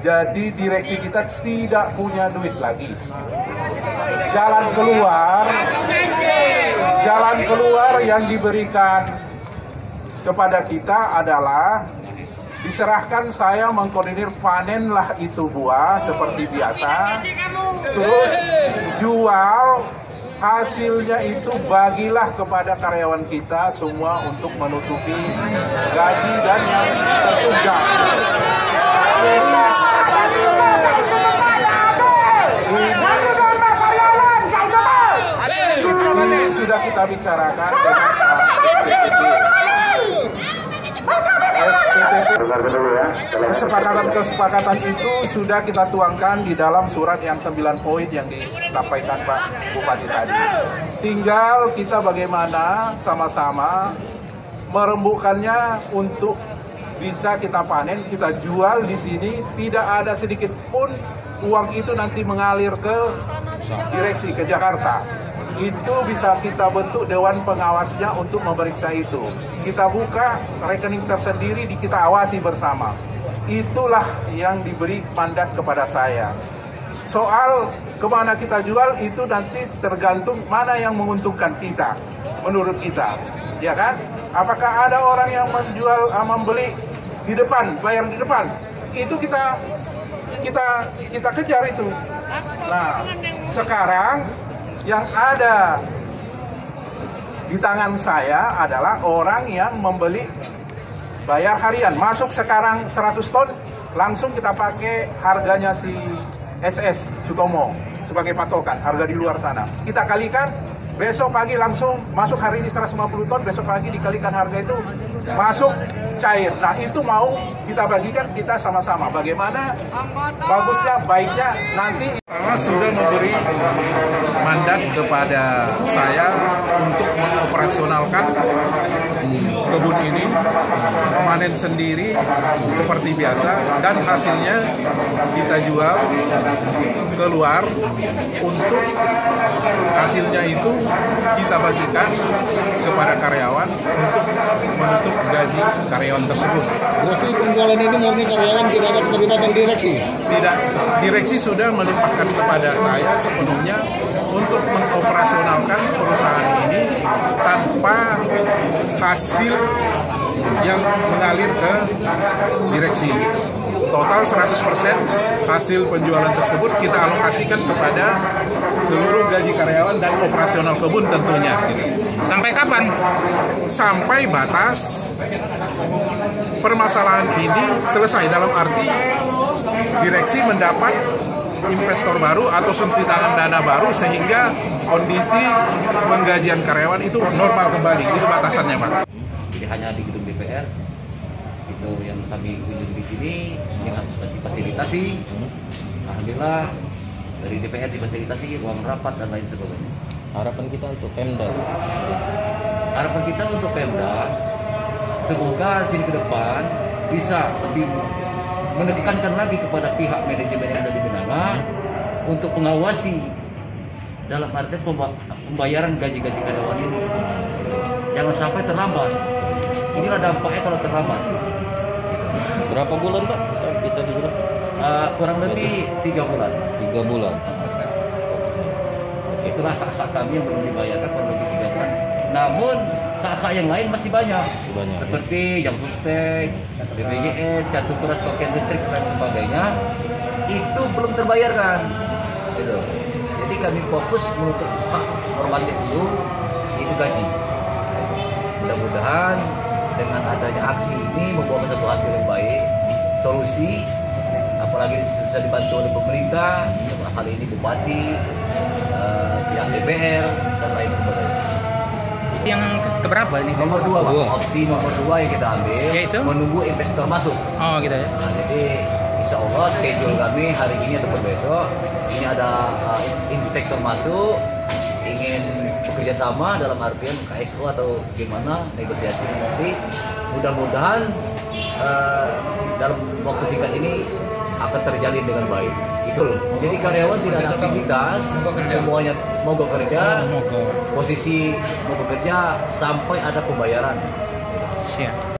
Jadi direksi kita tidak punya duit lagi. Jalan keluar yang diberikan kepada kita adalah diserahkan saya mengkoordinir panenlah itu buah seperti biasa. Terus jual hasilnya itu bagilah kepada karyawan kita semua untuk menutupi gaji dan yang tertunggak. Ini sudah kita bicarakan dengan kesepakatan itu sudah kita tuangkan di dalam surat yang 9 poin yang disampaikan Pak Bupati tadi. Tinggal kita bagaimana sama-sama merembukannya untuk bisa kita panen, kita jual di sini, tidak ada sedikit pun uang itu nanti mengalir ke direksi, ke Jakarta. Itu bisa kita bentuk dewan pengawasnya untuk memeriksa itu. Kita buka rekening tersendiri, kita awasi bersama. Itulah yang diberi mandat kepada saya. Soal kemana kita jual itu nanti tergantung mana yang menguntungkan kita, menurut kita, ya kan? Apakah ada orang yang menjual, membeli di depan, bayar di depan? Itu kita kejar itu. Nah, sekarang yang ada di tangan saya adalah orang yang membeli bayar harian. Masuk sekarang 100 ton, langsung kita pakai harganya si SS Sutomo sebagai patokan, harga di luar sana. Kita kalikan, besok pagi langsung masuk hari ini 150 ton, besok pagi dikalikan harga itu masuk cair. Nah itu mau kita bagikan kita sama-sama. Bagaimana bagusnya, baiknya nanti sudah memberi mandat kepada saya untuk mengoperasionalkan kebun ini, memanen sendiri seperti biasa, dan hasilnya kita jual keluar. Untuk hasilnya itu kita bagikan kepada karyawan untuk menutup gaji karyawan tersebut. Berarti penjualan ini murni karyawan, tidak ada keterlibatan direksi? Tidak, direksi sudah melimpahkan kepada saya sepenuhnya untuk mengoperasionalkan perusahaan ini tanpa hasil yang mengalir ke direksi gitu. Total 100% hasil penjualan tersebut kita alokasikan kepada seluruh gaji karyawan dan operasional kebun tentunya gitu. Sampai kapan? Sampai batas permasalahan ini selesai, dalam arti direksi mendapat investor baru atau suntikan dana baru sehingga kondisi penggajian karyawan itu normal kembali. Itu batasannya, Pak. Jadi hanya di gedung DPR itu yang kami kunjungi di sini yang difasilitasi. Alhamdulillah dari DPR difasilitasi ruang rapat dan lain sebagainya. Harapan kita untuk Pemda. Harapan kita untuk Pemda, semoga sini ke depan bisa lebih menekankan lagi kepada pihak manajemen yang ada di Minanga untuk mengawasi dalam arti pembayaran gaji-gaji karyawan ini. Jangan sampai terlambat. Inilah dampaknya kalau terlambat. Berapa bulan Pak? Bisa dijelaskan? Kurang lebih 3 bulan. 3 bulan. Itulah hak-hak kami yang belum dibayarkan kurang lebih 3 bulan. Namun hak-hak yang lain masih banyak. Seperti yang sustek, BPJS, satu beras, token listrik dan sebagainya itu belum terbayarkan. Gitu. Jadi kami fokus menuntut hak normatif dulu, itu gaji. Mudah-mudahan dengan adanya aksi ini membawa satu hasil yang baik, solusi, apalagi bisa dibantu oleh pemerintah, hal ini bupati, pihak DPR dan lain sebagainya. Yang keberapa ini? Nomor 2, Pak. Opsi nomor 2 yang kita ambil, yaitu menunggu investor masuk. Oh gitu ya. Nah, jadi insya Allah schedule kami hari ini ataupun besok ini ada inspektor masuk, ingin bekerja sama dalam artian KSO atau gimana negosiasi nanti. Mudah-mudahan dalam waktu singkat ini akan terjalin dengan baik. Itu loh. Jadi karyawan tidak ada aktivitas, semuanya mau bekerja, posisi mau bekerja sampai ada pembayaran. Siap.